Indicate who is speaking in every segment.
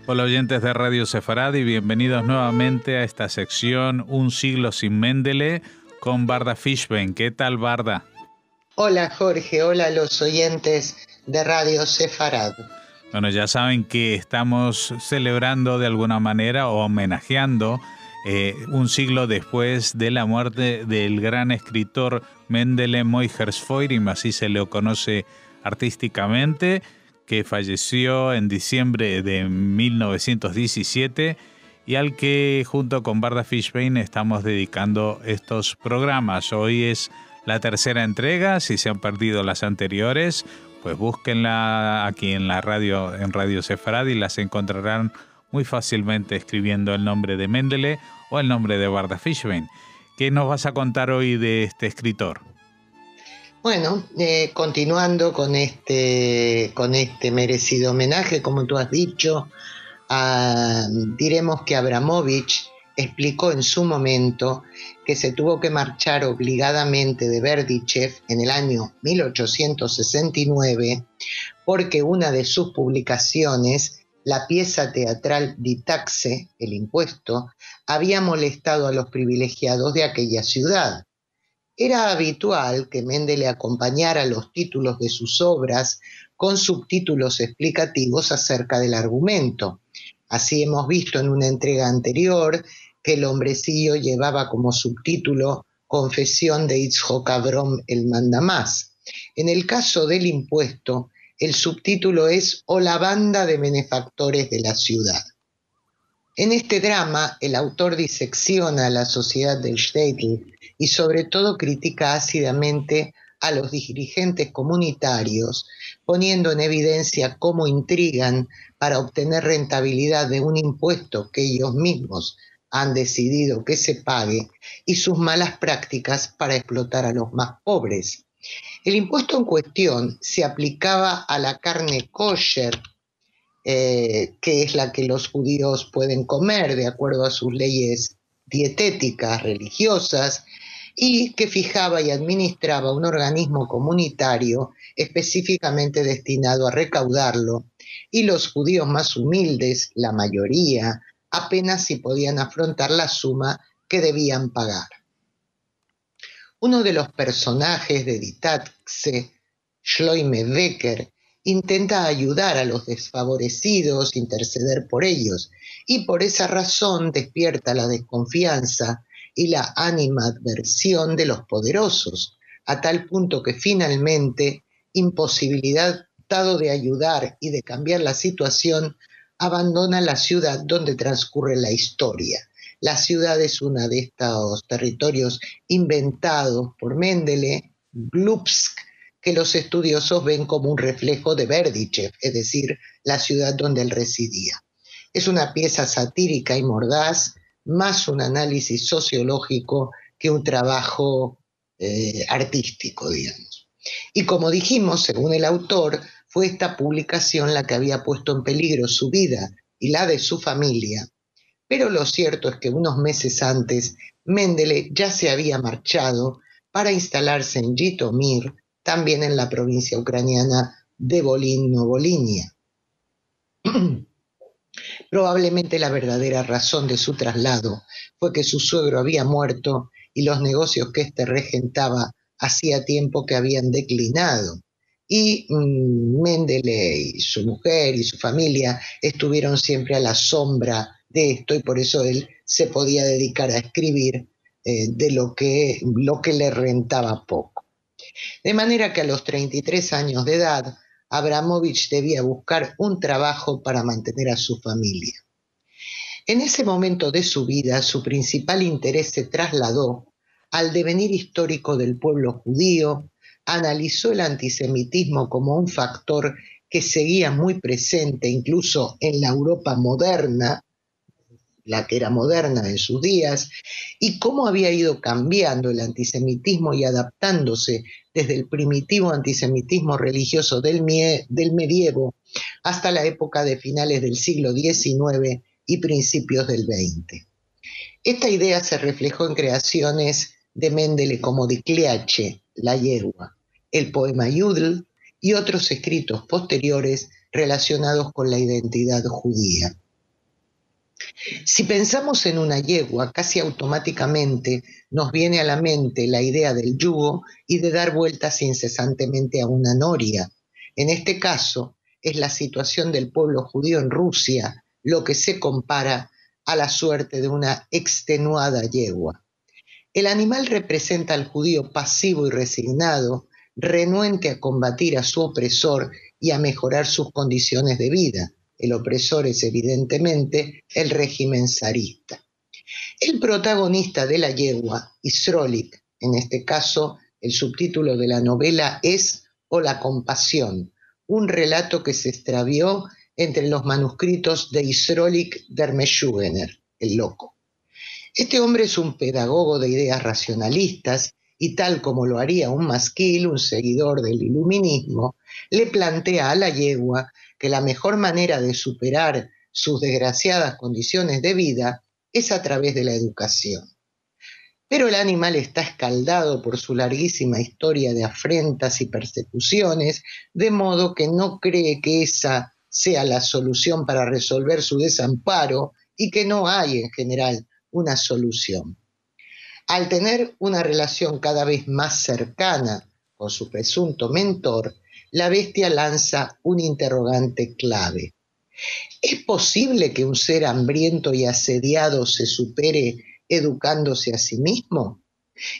Speaker 1: Hola oyentes de Radio Sefarad y bienvenidos nuevamente a esta sección Un siglo sin Mendele con Varda Fishbein. ¿Qué tal, Varda?
Speaker 2: Hola Jorge, hola a los oyentes de Radio Sefarad.
Speaker 1: Bueno, ya saben que estamos celebrando de alguna manera o homenajeando un siglo después de la muerte del gran escritor Mendele Moichersfoirim, así se le conoce artísticamente, que falleció en diciembre de 1917 y al que junto con Varda Fishbein estamos dedicando estos programas. Hoy es la tercera entrega. Si se han perdido las anteriores, pues búsquenla aquí en la radio, en Radio Sefarad, y las encontrarán muy fácilmente escribiendo el nombre de Mendele o el nombre de Varda Fishbein. ¿Qué nos vas a contar hoy de este escritor?
Speaker 2: Bueno, continuando con este merecido homenaje, como tú has dicho, diremos que Abramovich explicó en su momento que se tuvo que marchar obligadamente de Berdichev en el año 1869 porque una de sus publicaciones, la pieza teatral Die Taxe, el impuesto, había molestado a los privilegiados de aquella ciudad. Era habitual que Mendele acompañara los títulos de sus obras con subtítulos explicativos acerca del argumento. Así hemos visto en una entrega anterior que el hombrecillo llevaba como subtítulo Confesión de Yitzhak Abrom el mandamás. En el caso del impuesto, el subtítulo es O la banda de benefactores de la ciudad. En este drama, el autor disecciona a la sociedad del shtetl y sobre todo critica ácidamente a los dirigentes comunitarios, poniendo en evidencia cómo intrigan para obtener rentabilidad de un impuesto que ellos mismos han decidido que se pague y sus malas prácticas para explotar a los más pobres. El impuesto en cuestión se aplicaba a la carne kosher, que es la que los judíos pueden comer de acuerdo a sus leyes dietéticas religiosas, y que fijaba y administraba un organismo comunitario específicamente destinado a recaudarlo, y los judíos más humildes, la mayoría, apenas si podían afrontar la suma que debían pagar. Uno de los personajes de Die Taxe, Shloime Becker, intenta ayudar a los desfavorecidos, interceder por ellos, y por esa razón despierta la desconfianza y la animadversión de los poderosos, a tal punto que finalmente, imposibilitado de ayudar y de cambiar la situación, abandona la ciudad donde transcurre la historia. La ciudad es uno de estos territorios inventados por Mendele, Glupsk, que los estudiosos ven como un reflejo de Berdichev, es decir, la ciudad donde él residía. Es una pieza satírica y mordaz, más un análisis sociológico que un trabajo artístico, digamos. Y como dijimos, según el autor, fue esta publicación la que había puesto en peligro su vida y la de su familia. Pero lo cierto es que unos meses antes, Mendele ya se había marchado para instalarse en Jitomir, también en la provincia ucraniana de Volhynia. Probablemente la verdadera razón de su traslado fue que su suegro había muerto y los negocios que éste regentaba hacía tiempo que habían declinado. Y Mendele y su mujer y su familia estuvieron siempre a la sombra de esto, y por eso él se podía dedicar a escribir de lo que le rentaba poco. De manera que a los 33 años de edad, Abramovich debía buscar un trabajo para mantener a su familia. En ese momento de su vida, su principal interés se trasladó al devenir histórico del pueblo judío, analizó el antisemitismo como un factor que seguía muy presente incluso en la Europa moderna, la que era moderna en sus días, y cómo había ido cambiando el antisemitismo y adaptándose desde el primitivo antisemitismo religioso del medievo hasta la época de finales del siglo XIX y principios del XX. Esta idea se reflejó en creaciones de Mendele como Die Kleache, La yegua, el poema Judel y otros escritos posteriores relacionados con la identidad judía. Si pensamos en una yegua, casi automáticamente nos viene a la mente la idea del yugo y de dar vueltas incesantemente a una noria. En este caso, es la situación del pueblo judío en Rusia lo que se compara a la suerte de una extenuada yegua. El animal representa al judío pasivo y resignado, renuente a combatir a su opresor y a mejorar sus condiciones de vida. El opresor es evidentemente el régimen zarista. El protagonista de la yegua, Isrolik, en este caso el subtítulo de la novela es O la compasión, un relato que se extravió entre los manuscritos de Isrolik Dermeshugener, el loco. Este hombre es un pedagogo de ideas racionalistas y tal como lo haría un masquil, un seguidor del iluminismo, le plantea a la yegua que la mejor manera de superar sus desgraciadas condiciones de vida es a través de la educación. Pero el animal está escaldado por su larguísima historia de afrentas y persecuciones, de modo que no cree que esa sea la solución para resolver su desamparo y que no hay en general una solución. Al tener una relación cada vez más cercana con su presunto mentor, la bestia lanza un interrogante clave. ¿Es posible que un ser hambriento y asediado se supere educándose a sí mismo?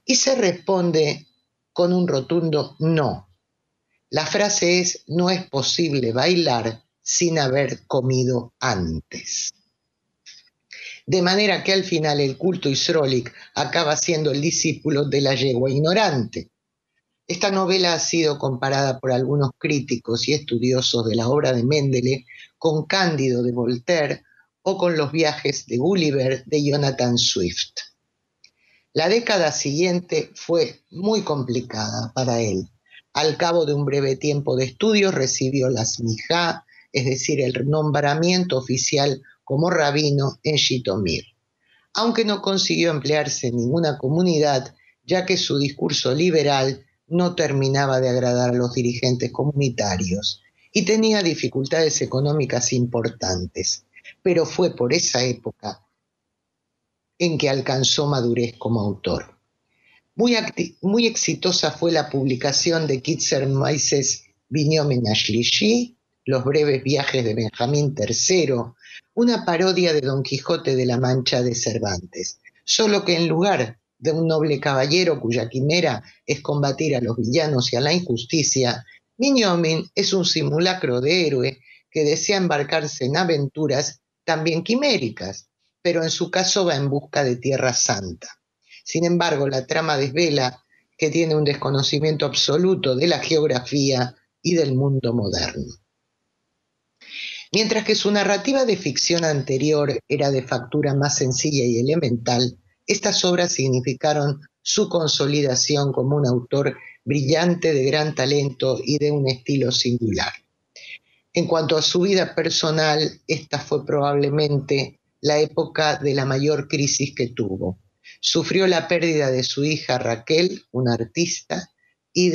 Speaker 2: Y se responde con un rotundo no. La frase es: no es posible bailar sin haber comido antes. De manera que al final el culto Isrolik acaba siendo el discípulo de la yegua ignorante. Esta novela ha sido comparada por algunos críticos y estudiosos de la obra de Mendele con Cándido de Voltaire o con Los viajes de Gulliver de Jonathan Swift. La década siguiente fue muy complicada para él. Al cabo de un breve tiempo de estudios recibió la smijá, es decir, el nombramiento oficial como rabino en Shitomir, aunque no consiguió emplearse en ninguna comunidad, ya que su discurso liberal no terminaba de agradar a los dirigentes comunitarios y tenía dificultades económicas importantes, pero fue por esa época en que alcanzó madurez como autor. Muy exitosa fue la publicación de Kitzer Maises Binyomin Ashlishi, Los breves viajes de Benjamín III, una parodia de Don Quijote de la Mancha de Cervantes, solo que en lugar de un noble caballero cuya quimera es combatir a los villanos y a la injusticia, Binyomin es un simulacro de héroe que desea embarcarse en aventuras también quiméricas, pero en su caso va en busca de Tierra Santa. Sin embargo, la trama desvela que tiene un desconocimiento absoluto de la geografía y del mundo moderno. Mientras que su narrativa de ficción anterior era de factura más sencilla y elemental, estas obras significaron su consolidación como un autor brillante, de gran talento y de un estilo singular. En cuanto a su vida personal, esta fue probablemente la época de la mayor crisis que tuvo. Sufrió la pérdida de su hija Raquel, una artista, y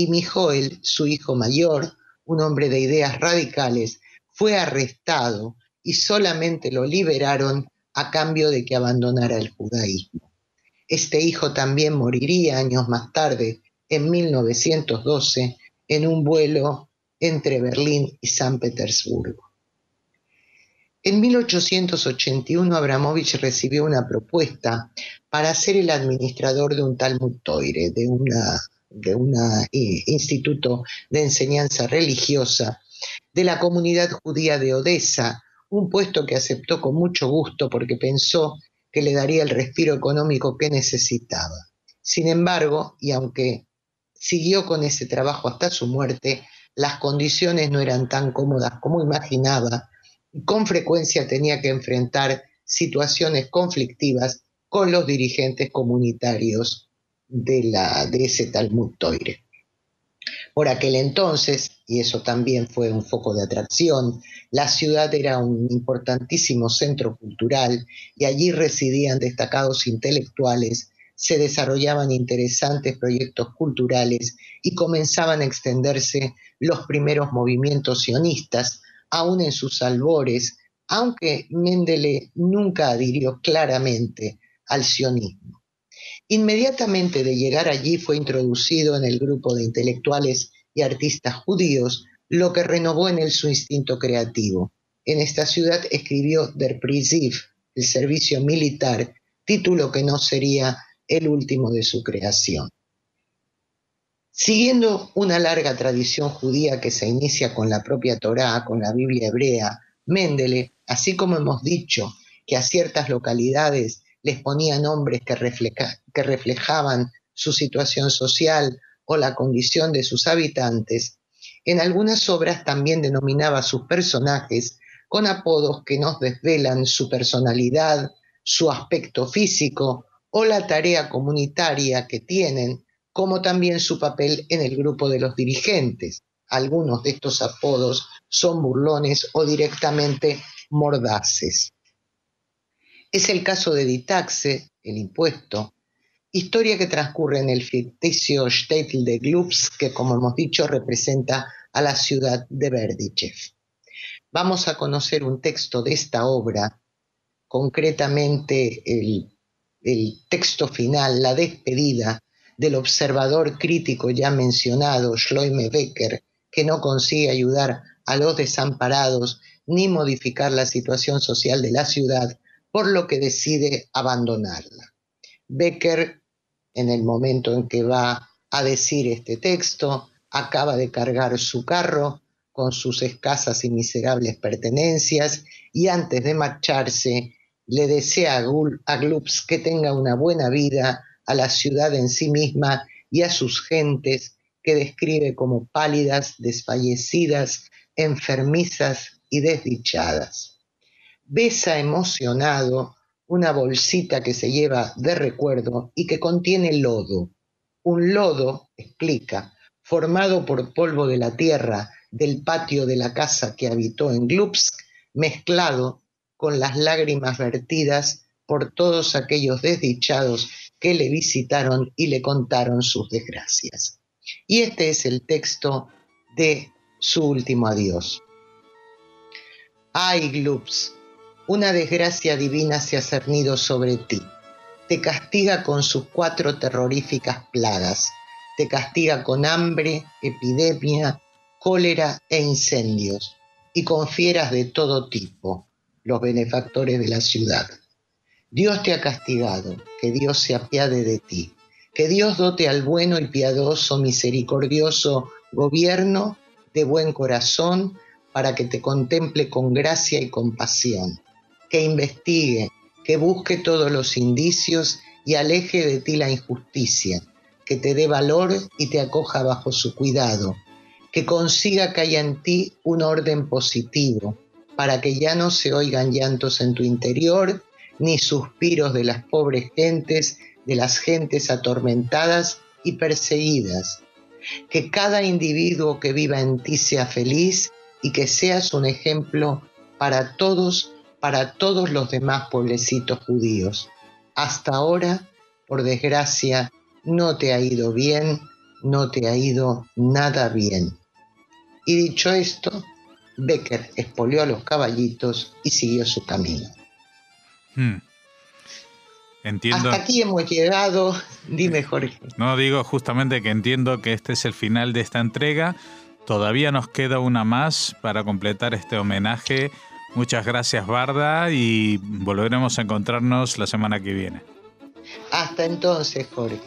Speaker 2: Mijoel, su hijo mayor, un hombre de ideas radicales, fue arrestado y solamente lo liberaron a cambio de que abandonara el judaísmo. Este hijo también moriría años más tarde, en 1912, en un vuelo entre Berlín y San Petersburgo. En 1881 Abramovich recibió una propuesta para ser el administrador de un Talmud Toire, de un instituto de enseñanza religiosa de la comunidad judía de Odessa, un puesto que aceptó con mucho gusto porque pensó que le daría el respiro económico que necesitaba. Sin embargo, y aunque siguió con ese trabajo hasta su muerte, las condiciones no eran tan cómodas como imaginaba y con frecuencia tenía que enfrentar situaciones conflictivas con los dirigentes comunitarios de ese Talmud Toire. Por aquel entonces, y eso también fue un foco de atracción, la ciudad era un importantísimo centro cultural y allí residían destacados intelectuales, se desarrollaban interesantes proyectos culturales y comenzaban a extenderse los primeros movimientos sionistas, aún en sus albores, aunque Mendele nunca adhirió claramente al sionismo. Inmediatamente de llegar allí fue introducido en el grupo de intelectuales y artistas judíos, lo que renovó en él su instinto creativo. En esta ciudad escribió Der Prizif, el servicio militar, título que no sería el último de su creación. Siguiendo una larga tradición judía que se inicia con la propia Torá, con la Biblia hebrea, Mendele, así como hemos dicho que a ciertas localidades les ponía nombres que reflejaban su situación social o la condición de sus habitantes, en algunas obras también denominaba a sus personajes con apodos que nos desvelan su personalidad, su aspecto físico o la tarea comunitaria que tienen, como también su papel en el grupo de los dirigentes. Algunos de estos apodos son burlones o directamente mordaces. Es el caso de Ditaxe, el impuesto, historia que transcurre en el ficticio Shtetl de Glubsk, que como hemos dicho representa a la ciudad de Berdichev. Vamos a conocer un texto de esta obra, concretamente el texto final, la despedida del observador crítico ya mencionado, Shloime Becker, que no consigue ayudar a los desamparados ni modificar la situación social de la ciudad, por lo que decide abandonarla. Becker, en el momento en que va a decir este texto, acaba de cargar su carro con sus escasas y miserables pertenencias y antes de marcharse le desea a Glubsk que tenga una buena vida, a la ciudad en sí misma y a sus gentes que describe como pálidas, desfallecidas, enfermizas y desdichadas. Besa emocionado una bolsita que se lleva de recuerdo y que contiene lodo. Un lodo, explica, formado por polvo de la tierra del patio de la casa que habitó en Glubsk, mezclado con las lágrimas vertidas por todos aquellos desdichados que le visitaron y le contaron sus desgracias. Y este es el texto de su último adiós. ¡Ay, Glubsk! Una desgracia divina se ha cernido sobre ti. Te castiga con sus 4 terroríficas plagas. Te castiga con hambre, epidemia, cólera e incendios, y con fieras de todo tipo, los benefactores de la ciudad. Dios te ha castigado, que Dios se apiade de ti, que Dios dote al bueno y piadoso, misericordioso gobierno de buen corazón para que te contemple con gracia y compasión, que investigue, que busque todos los indicios y aleje de ti la injusticia, que te dé valor y te acoja bajo su cuidado, que consiga que haya en ti un orden positivo, para que ya no se oigan llantos en tu interior, ni suspiros de las pobres gentes, de las gentes atormentadas y perseguidas. Que cada individuo que viva en ti sea feliz y que seas un ejemplo para todos los demás pueblecitos judíos. Hasta ahora, por desgracia, no te ha ido bien, no te ha ido nada bien. Y dicho esto, Becker espolió a los caballitos y siguió su camino.
Speaker 1: Entiendo.
Speaker 2: Hasta aquí hemos llegado. Dime, Jorge.
Speaker 1: No, digo justamente que entiendo que este es el final de esta entrega. Todavía nos queda una más para completar este homenaje. Muchas gracias, Barda, y volveremos a encontrarnos la semana que viene.
Speaker 2: Hasta entonces, Jorge.